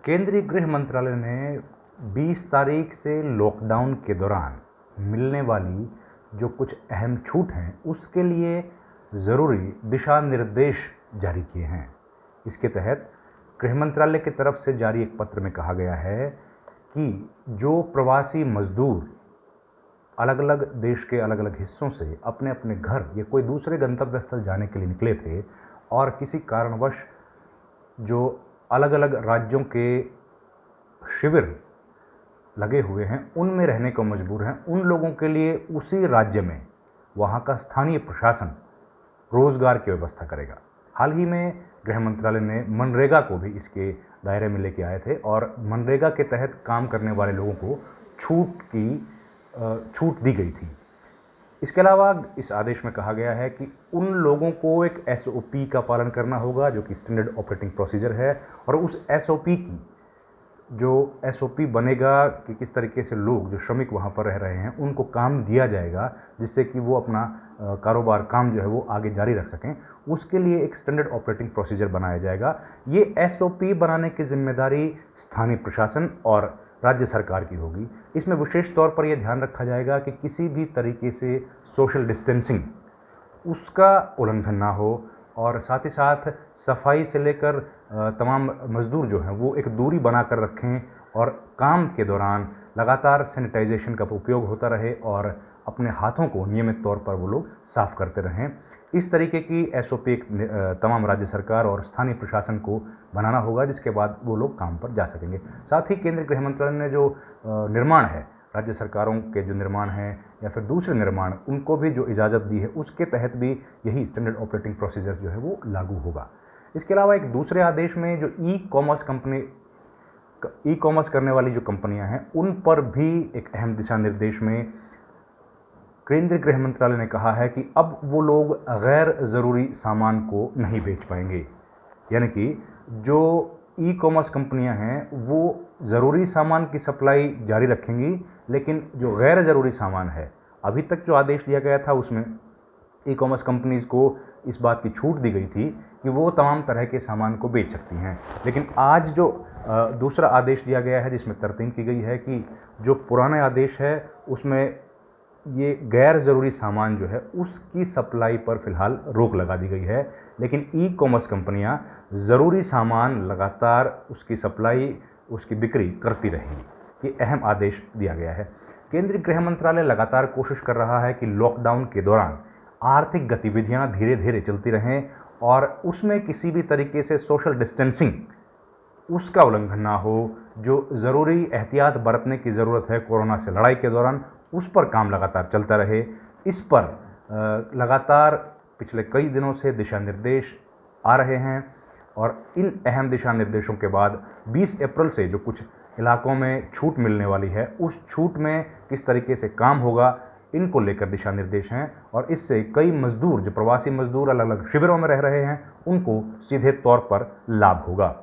केंद्रीय गृह मंत्रालय ने 20 तारीख से लॉकडाउन के दौरान मिलने वाली जो कुछ अहम छूट हैं उसके लिए ज़रूरी दिशा निर्देश जारी किए हैं। इसके तहत गृह मंत्रालय की तरफ से जारी एक पत्र में कहा गया है कि जो प्रवासी मजदूर अलग अलग देश के अलग अलग हिस्सों से अपने अपने घर या कोई दूसरे गंतव्य स्थल जाने के लिए निकले थे और किसी कारणवश जो अलग अलग राज्यों के शिविर लगे हुए हैं उनमें रहने को मजबूर हैं, उन लोगों के लिए उसी राज्य में वहाँ का स्थानीय प्रशासन रोज़गार की व्यवस्था करेगा। हाल ही में गृह मंत्रालय ने मनरेगा को भी इसके दायरे में लेके आए थे और मनरेगा के तहत काम करने वाले लोगों को छूट दी गई थी। इसके अलावा इस आदेश में कहा गया है कि उन लोगों को एक एसओपी का पालन करना होगा जो कि स्टैंडर्ड ऑपरेटिंग प्रोसीजर है, और उस एसओपी की जो एसओपी बनेगा कि किस तरीके से लोग जो श्रमिक वहाँ पर रह रहे हैं उनको काम दिया जाएगा जिससे कि वो अपना कारोबार काम जो है वो आगे जारी रख सकें, उसके लिए एक स्टैंडर्ड ऑपरेटिंग प्रोसीजर बनाया जाएगा। ये एसओपी बनाने की जिम्मेदारी स्थानीय प्रशासन और राज्य सरकार की होगी। इसमें विशेष तौर पर यह ध्यान रखा जाएगा कि किसी भी तरीके से सोशल डिस्टेंसिंग उसका उल्लंघन ना हो, और साथ ही साथ सफाई से लेकर तमाम मज़दूर जो हैं वो एक दूरी बनाकर रखें और काम के दौरान लगातार सैनिटाइजेशन का उपयोग होता रहे और अपने हाथों को नियमित तौर पर वो लोग साफ़ करते रहें। इस तरीके की एसओपी तमाम राज्य सरकार और स्थानीय प्रशासन को बनाना होगा, जिसके बाद वो लोग काम पर जा सकेंगे। साथ ही केंद्रीय गृह मंत्रालय ने जो निर्माण है, राज्य सरकारों के जो निर्माण हैं या फिर दूसरे निर्माण, उनको भी जो इजाज़त दी है उसके तहत भी यही स्टैंडर्ड ऑपरेटिंग प्रोसीजर जो है वो लागू होगा। इसके अलावा एक दूसरे आदेश में जो ई कॉमर्स करने वाली जो कंपनियां हैं उन पर भी एक अहम दिशा निर्देश में केंद्रीय गृह मंत्रालय ने कहा है कि अब वो लोग गैर ज़रूरी सामान को नहीं बेच पाएंगे। यानी कि जो ई कॉमर्स कंपनियां हैं वो ज़रूरी सामान की सप्लाई जारी रखेंगी, लेकिन जो गैर ज़रूरी सामान है, अभी तक जो आदेश दिया गया था उसमें ई कॉमर्स कंपनीज़ को इस बात की छूट दी गई थी कि वो तमाम तरह के सामान को बेच सकती हैं। लेकिन आज जो दूसरा आदेश दिया गया है जिसमें तरतीब की गई है कि जो पुराना आदेश है उसमें ये गैर ज़रूरी सामान जो है उसकी सप्लाई पर फ़िलहाल रोक लगा दी गई है, लेकिन ई कॉमर्स कंपनियां ज़रूरी सामान लगातार उसकी सप्लाई, उसकी बिक्री करती रहेंगी। ये अहम आदेश दिया गया है। केंद्रीय गृह मंत्रालय लगातार कोशिश कर रहा है कि लॉकडाउन के दौरान आर्थिक गतिविधियां धीरे धीरे चलती रहें और उसमें किसी भी तरीके से सोशल डिस्टेंसिंग उसका उल्लंघन ना हो। जो ज़रूरी एहतियात बरतने की ज़रूरत है कोरोना से लड़ाई के दौरान, उस पर काम लगातार चलता रहे। इस पर लगातार पिछले कई दिनों से दिशा निर्देश आ रहे हैं और इन अहम दिशा निर्देशों के बाद 20 अप्रैल से जो कुछ इलाकों में छूट मिलने वाली है उस छूट में किस तरीके से काम होगा, इनको लेकर दिशा निर्देश हैं और इससे कई मजदूर, जो प्रवासी मजदूर अलग अलग शिविरों में रह रहे हैं, उनको सीधे तौर पर लाभ होगा।